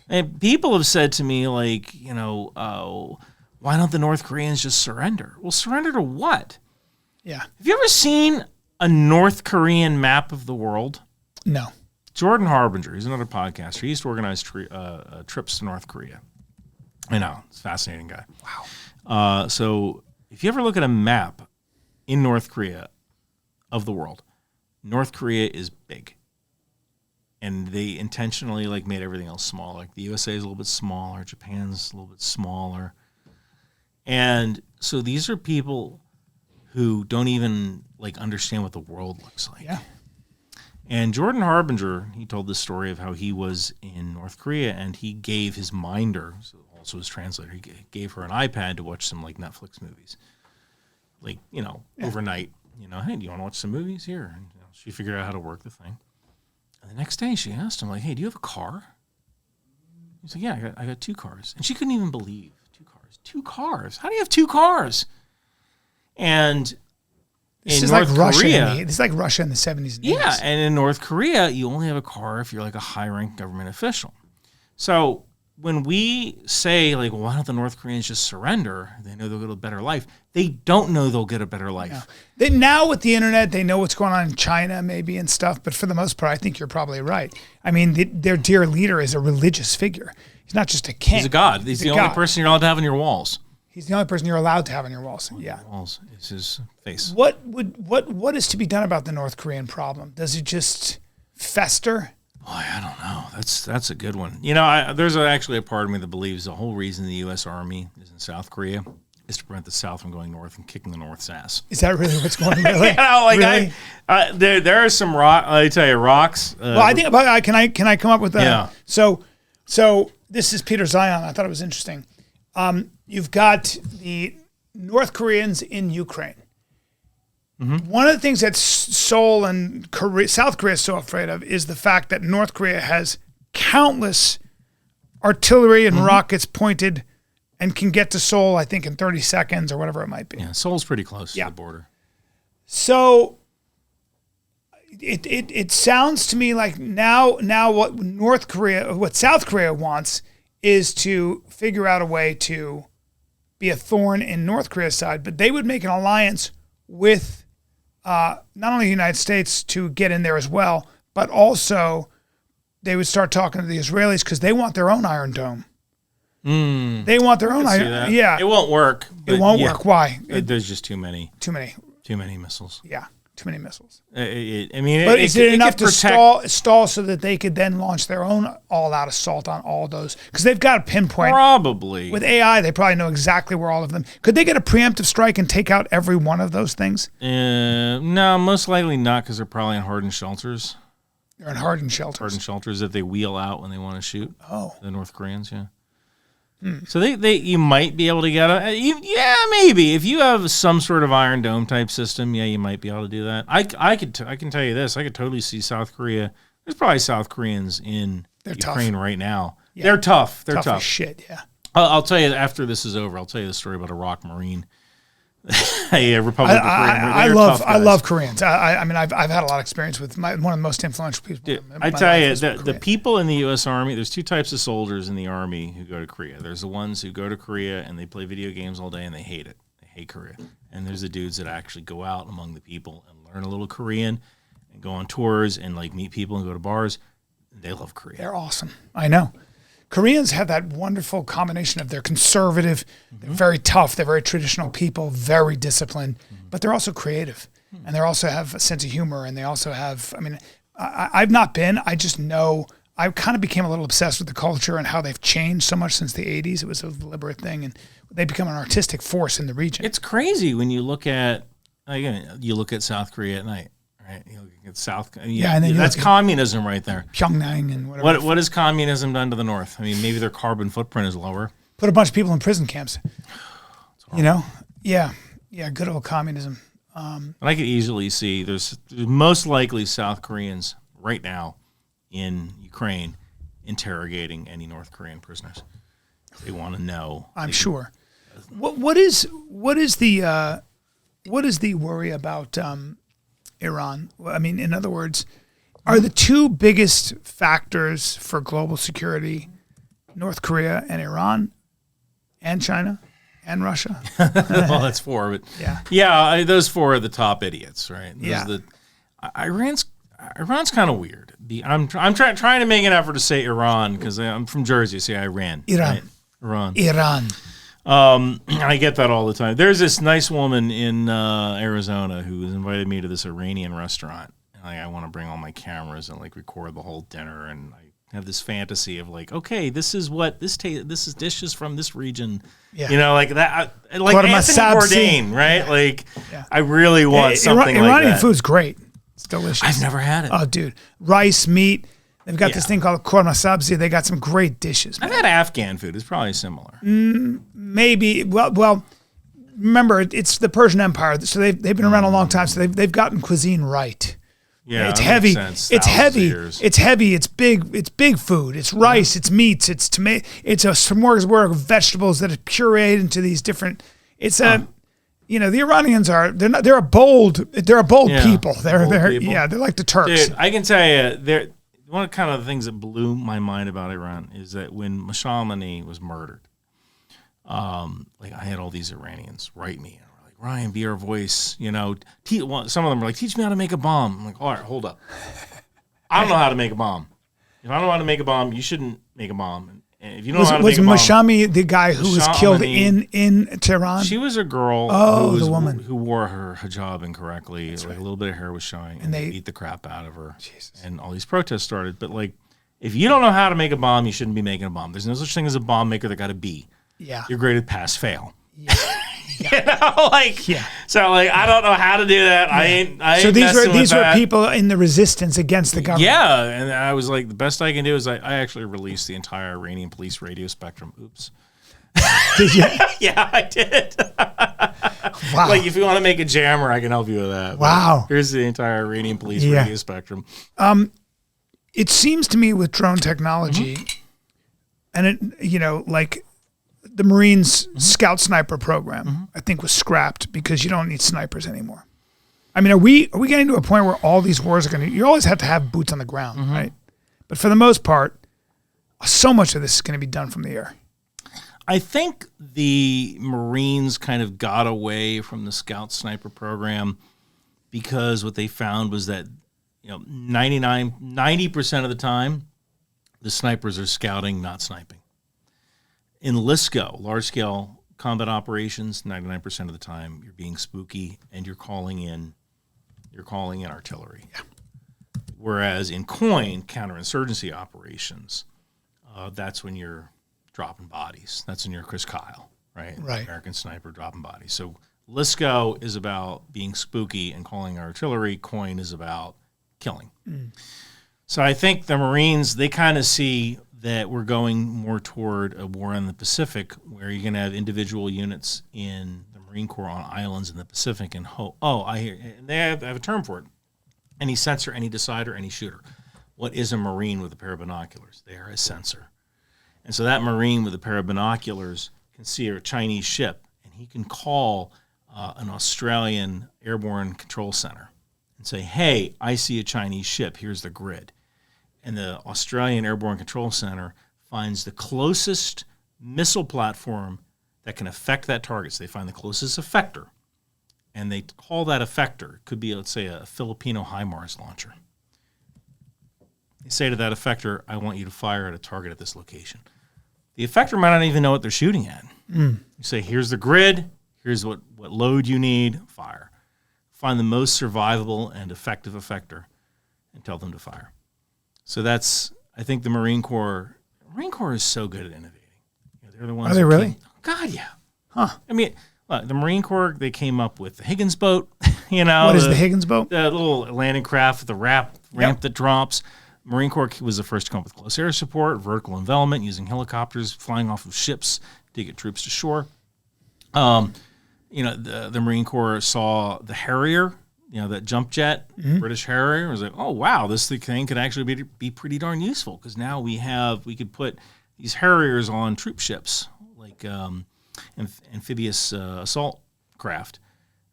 And people have said to me like, why don't the North Koreans just surrender? Well, surrender to what? Yeah. Have you ever seen a North Korean map of the world? No. Jordan Harbinger, he's another podcaster. He used to organize trips to North Korea. I know, it's a fascinating guy. Wow. So if you ever look at a map in North Korea of the world, North Korea is big. And they intentionally made everything else small. Like the USA is a little bit smaller, Japan's a little bit smaller. And so these are people who don't even understand what the world looks like. Yeah. And Jordan Harbinger, he told this story of how he was in North Korea and he gave his minder, so also his translator, he gave her an iPad to watch some Netflix movies. Overnight, hey, do you want to watch some movies here? And she figured out how to work the thing. And the next day she asked him, hey, do you have a car? He said, yeah, I got 2 cars. And she couldn't even believe 2 cars. 2 cars? How do you have 2 cars? And this is like Russia in the 70s and 80s. Yeah, and in North Korea, you only have a car if you're a high-ranked government official. So when we say, like, well, why don't the North Koreans just surrender? They know they'll get a better life. They don't know they'll get a better life. Yeah. Now with the internet, they know what's going on in China maybe and stuff. But for the most part, I think you're probably right. I mean, their dear leader is a religious figure. He's not just a king. He's a god. He's the only person you're allowed to have on your walls. He's the only person you're allowed to have on your walls. Yeah. Walls is his face. What is to be done about the North Korean problem? Does it just fester? Boy, I don't know. That's a good one. You know, there's actually a part of me that believes the whole reason the U.S. Army is in South Korea is to prevent the South from going north and kicking the North's ass. Is that really what's going on? Really? You know, like really? There are some rocks. Well, I think about can I come up with that? Yeah. So this is Peter Zion. I thought it was interesting. You've got the North Koreans in Ukraine. Mm-hmm. One of the things that Seoul and South Korea is so afraid of is the fact that North Korea has countless artillery and rockets pointed and can get to Seoul, I think, in 30 seconds or whatever it might be. Yeah, Seoul's pretty close to the border. So it sounds to me like now what South Korea wants is to figure out a way to be a thorn in North Korea's side, but they would make an alliance with not only the United States to get in there as well, but also they would start talking to the Israelis because they want their own Iron Dome. They want their own Iron. Yeah, it won't work. It won't work. Why? There's just too many missiles. Yeah, too many missiles. But is it enough to stall so that they could then launch their own all-out assault on all those? Because they've got a pinpoint. Probably. With AI, they probably know exactly where all of them. Could they get a preemptive strike and take out every one of those things? No, most likely not, because they're probably in hardened shelters. They're in hardened shelters. Hardened shelters that they wheel out when they want to shoot. Oh. The North Koreans, yeah. So you might be able to get maybe if you have some sort of Iron Dome type system, you might be able to do that. I can tell you this, I could totally see South Korea. There's probably South Koreans in Ukraine right now. Yeah. They're tough. They're tough as shit. Yeah. I'll tell you after this is over. I'll tell you the story about a rock Marine. Republic of Korea. I love Koreans. I mean, I've had a lot of experience with one of the most influential people. Dude, I tell you, the people in the U.S. Army, there's two types of soldiers in the Army who go to Korea. There's the ones who go to Korea and they play video games all day and they hate it. They hate Korea. And there's the dudes that actually go out among the people and learn a little Korean and go on tours and like meet people and go to bars. They love Korea. They're awesome. I know. Koreans have that wonderful combination of they're conservative, they're very tough, they're very traditional people, very disciplined, but they're also creative. And they also have a sense of humor, and they also have, I mean, I've not been, I just know, I kind of became a little obsessed with the culture and how they've changed so much since the 80s. It was a deliberate thing, and they become an artistic force in the region. It's crazy when you look at, South Korea at night. Right. You look at South, and then that's communism right there. Pyongyang and whatever. What has communism done to the North? I mean, maybe their carbon footprint is lower. Put a bunch of people in prison camps. Yeah, good old communism. And I could easily see there's most likely South Koreans right now in Ukraine interrogating any North Korean prisoners. They want to know. I'm sure. What is the worry about? Iran? I mean, in other words, are the two biggest factors for global security North Korea and Iran and China and Russia? Well, that's four, but those four are the top idiots, right? Iran's kind of weird. I'm trying to make an effort to say Iran because I'm from Jersey. Say Iran. Iran. Right? Iran. I get that all the time. There's this nice woman in Arizona who has invited me to this Iranian restaurant. And I want to bring all my cameras and record the whole dinner. And I have this fantasy of okay, this is what this is dishes from this region. Yeah. Like that. Like Anthony Bourdain, right? Yeah. I really want something like that. Iranian food's great. It's delicious. I've never had it. Oh, dude, rice, meat. They've got this thing called korma sabzi. They got some great dishes. Man. I've had Afghan food. It's probably similar. Maybe. Well, remember, it's the Persian Empire, so they've been around a long time, so they've gotten cuisine right. Yeah, it's heavy. It's heavy. It's heavy. It's big. It's big food. It's rice. It's meats. It's tomato. It's a smorgasbord of vegetables that are pureed into these different. It's the Iranians they're a bold people. They're like the Turks. Dude, I can tell you one of kind of the things that blew my mind about Iran is that when Soleimani was murdered, like I had all these Iranians write me and were like, Ryan, be our voice. You know, some of them were like, teach me how to make a bomb. I'm like, all right, hold up. I don't know how to make a bomb. If I don't know how to make a bomb, you shouldn't make a bomb. And if you don't know how to make a bomb, was Mashami the guy who was killed in Tehran? She was a girl. The woman who wore her hijab incorrectly. Like a little bit of hair was showing, and they beat the crap out of her. Jesus. And all these protests started. But like, if you don't know how to make a bomb, you shouldn't be making a bomb. There's no such thing as a bomb maker that got a B. Yeah, you're graded pass fail. Yeah. You know, like, yeah. So like, I don't know how to do that. Yeah. I ain't. So these were people in the resistance against the government. Yeah, and I was like, the best I can do is I actually released the entire Iranian police radio spectrum. Oops. Did you? Yeah, I did. Wow. Like, if you want to make a jammer, I can help you with that. Wow. But here's the entire Iranian police radio spectrum. It seems to me with drone technology, and it, like. The Marines Scout Sniper program, I think, was scrapped because you don't need snipers anymore. I mean, are we getting to a point where all these wars are going to? You always have to have boots on the ground, right? But for the most part, so much of this is going to be done from the air. I think the Marines kind of got away from the Scout Sniper program because what they found was that 90% of the time, the snipers are scouting, not sniping. In LSCO, large-scale combat operations, 99% of the time you're being spooky and you're calling in artillery. Yeah. Whereas in COIN, counterinsurgency operations, that's when you're dropping bodies. That's when you're Chris Kyle, right? Right. American sniper dropping bodies. So LSCO is about being spooky and calling artillery. COIN is about killing. So I think the Marines, they kind of see that we're going more toward a war in the Pacific where you're going to have individual units in the Marine Corps on islands in the Pacific and I hear, and they have a term for it. Any sensor, any decider, any shooter. What is a Marine with a pair of binoculars? They are a sensor. And so that Marine with a pair of binoculars can see a Chinese ship and he can call an Australian airborne control center and say, hey, I see a Chinese ship. Here's the grid. And the Australian Airborne Control Center finds the closest missile platform that can affect that target. So they find the closest effector, and they call that effector. It could be, let's say, a Filipino HIMARS launcher. They say to that effector, I want you to fire at a target at this location. The effector might not even know what they're shooting at. You say, here's the grid, here's what load you need, fire. Find the most survivable and effective effector and tell them to fire. So I think the Marine Corps is so good at innovating. They're the ones. Are they really? God, yeah. Huh. I mean, look, the Marine Corps, they came up with the Higgins boat. What is the Higgins boat? The little landing craft with the ramp that drops. Marine Corps was the first to come up with close air support, vertical envelopment, using helicopters flying off of ships to get troops to shore. The Marine Corps saw the Harrier. That jump jet, British Harrier, was like, oh, wow, this thing could actually be pretty darn useful because now we could put these Harriers on troop ships, like amphibious assault craft.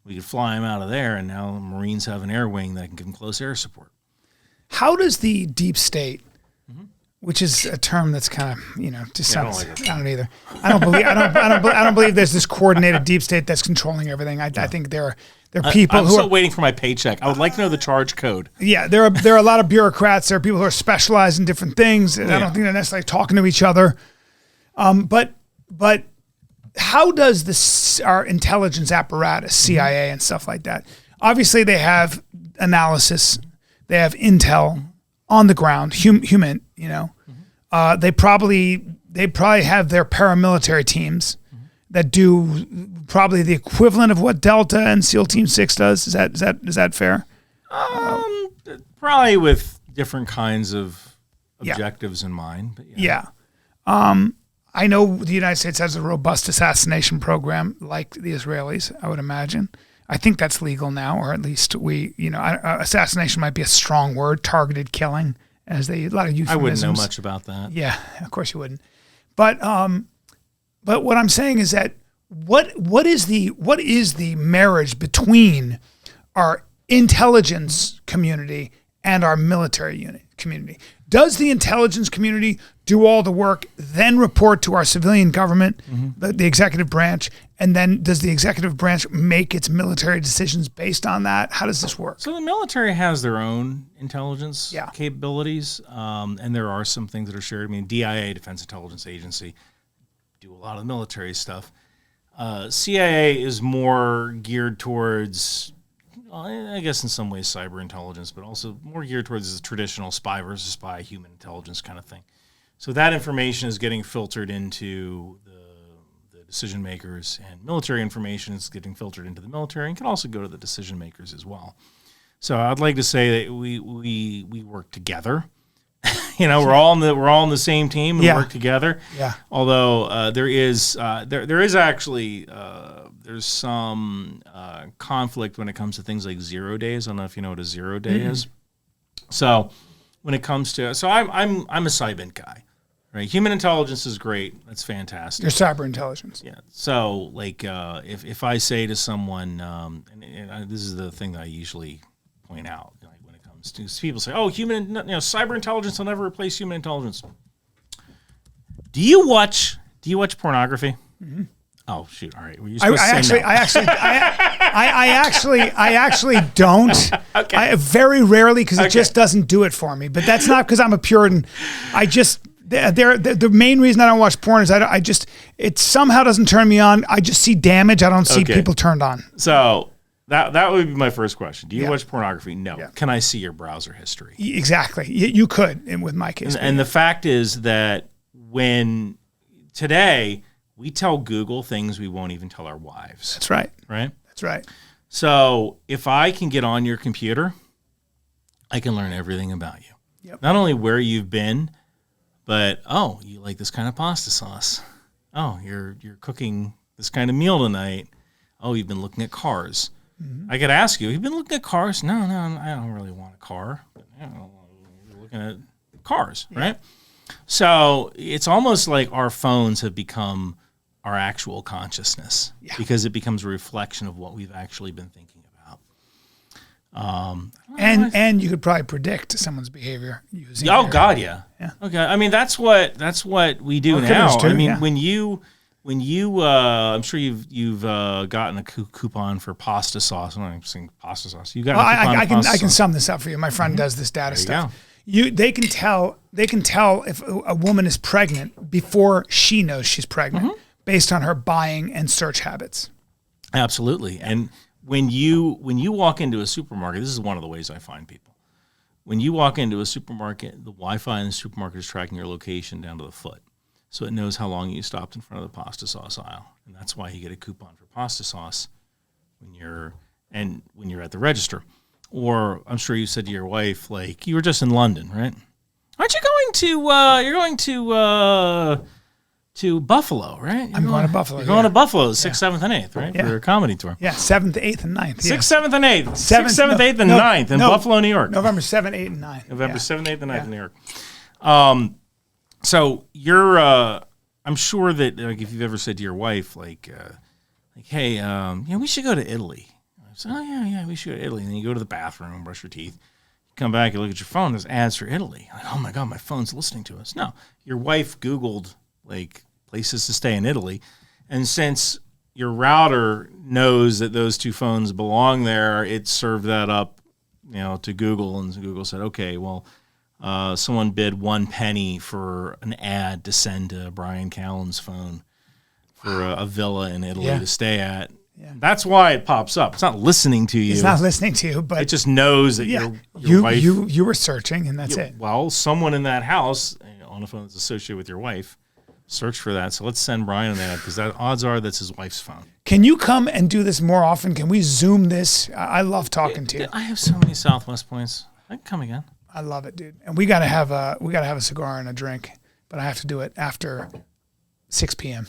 We could fly them out of there, and now Marines have an air wing that can give them close air support. How does the deep state, which is a term that's kind of, just sounds, I don't either. I don't believe there's this coordinated deep state that's controlling everything. I think there are people I'm who still waiting for my paycheck. I would like to know the charge code. Yeah, there are a lot of bureaucrats. There are people who are specialized in different things, and I don't think they're necessarily talking to each other. But how does our intelligence apparatus, CIA and stuff like that? Obviously, they have analysis. They have intel on the ground, human. They probably have their paramilitary teams that do probably the equivalent of what Delta and SEAL Team 6 does. Is that fair? Probably with different kinds of objectives in mind. But yeah. I know the United States has a robust assassination program like the Israelis, I would imagine. I think that's legal now, or at least assassination might be a strong word, targeted killing, as a lot of euphemisms. I wouldn't know much about that. Yeah, of course you wouldn't. But what I'm saying is that what is the marriage between our intelligence community and our military community? Does the intelligence community do all the work, then report to our civilian government, the executive branch, and then does the executive branch make its military decisions based on that? How does this work? So the military has their own intelligence Yeah. capabilities, and there are some things that are shared. I mean, DIA, Defense Intelligence Agency, do a lot of the military stuff. CIA is more geared towards, I guess in some ways, cyber intelligence, but also more geared towards the traditional spy versus spy, human intelligence kind of thing. So that information is getting filtered into the decision makers, and military information is getting filtered into the military and can also go to the decision makers as well. So I'd like to say that we work together. We're all on the same team and work together. Yeah. Although there is actually there's some conflict when it comes to things like 0 days. I don't know if you know what a 0 day is. So when it comes to I'm a Cybint guy. Right, human intelligence is great. That's fantastic. Your cyber intelligence. Yeah. So, like, if I say to someone, and this is the thing that I usually point out, like when it comes to people say, "Oh, cyber intelligence will never replace human intelligence." Do you watch pornography? Mm-hmm. Oh shoot! All right. Well, you're supposed to say no. I actually don't. Okay. Very rarely, because it just doesn't do it for me. But that's not because I'm a Puritan. The main reason I don't watch porn is it somehow doesn't turn me on. I just see damage. I don't see people turned on. So that would be my first question. Do you watch pornography? No. Yeah. Can I see your browser history? Exactly. You could, with my case. And the fact is that when today we tell Google things we won't even tell our wives. That's right. Right? That's right. So if I can get on your computer, I can learn everything about you. Yep. Not only where you've been, but, oh, you like this kind of pasta sauce. Oh, you're cooking this kind of meal tonight. Oh, you've been looking at cars. Mm-hmm. I could ask you, you've been looking at cars? No, I don't really want a car. But, you're looking at cars, right? So it's almost like our phones have become our actual consciousness because it becomes a reflection of what we've actually been thinking about. And you could probably predict some's behavior using. Oh God, yeah. Okay, I mean that's what we do now. I mean when you I'm sure you've gotten a coupon for pasta sauce. I'm not saying pasta sauce. You got a coupon I can sum this up for you. My friend does this data stuff. They can tell if a woman is pregnant before she knows she's pregnant based on her buying and search habits. Absolutely. And when you walk into a supermarket, this is one of the ways I find people. When you walk into a supermarket, the Wi-Fi in the supermarket is tracking your location down to the foot. So it knows how long you stopped in front of the pasta sauce aisle. And that's why you get a coupon for pasta sauce when you're at the register. Or I'm sure you said to your wife, like, you were just in London, right? Aren't you going to Buffalo, right? I'm going to Buffalo. You're going to Buffalo, 6th, 7th, and 8th, right? For a comedy tour. Yeah, 7th, 8th, and 9th. 6th, 7th, and 8th. 6th, 7th, 8th, and 9th in Buffalo, New York. November 7th, 8th, and 9th. November 7th, 8th, and 9th in New York. So you're, I'm sure that like if you've ever said to your wife, like hey, we should go to Italy. So, oh, yeah, we should go to Italy. And then you go to the bathroom, brush your teeth. You come back, you look at your phone, there's ads for Italy. Like, oh, my God, my phone's listening to us. No, your wife Googled, like, places to stay in Italy. And since your router knows that those two phones belong there, it served that up, to Google. And Google said, okay, well, someone bid 1 penny for an ad to send to Bryan Callen's phone for a villa in Italy to stay at. Yeah. That's why it pops up. It's not listening to you. It's not listening to you, but it just knows that your wife. You were searching, and that's it. Well, someone in that house on a phone that's associated with your wife searched for that. So let's send Brian an ad because odds are that's his wife's phone. Can you come and do this more often? Can we Zoom this? I love talking to you. I have so many Southwest points. I can come again. I love it, dude. And we gotta have a cigar and a drink, but I have to do it after 6 p.m.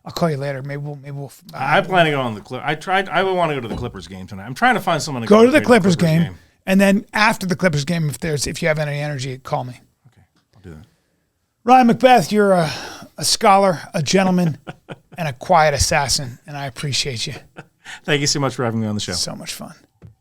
I'll call you later. Maybe we'll. I plan to go on the Clip. I would want to go to the Clippers game tonight. I'm trying to find someone to go to the Clippers game, and then after the Clippers game, if you have any energy, call me. Okay, I'll do that. Ryan McBeth, you're a scholar, a gentleman, and a quiet assassin, and I appreciate you. Thank you so much for having me on the show. So much fun.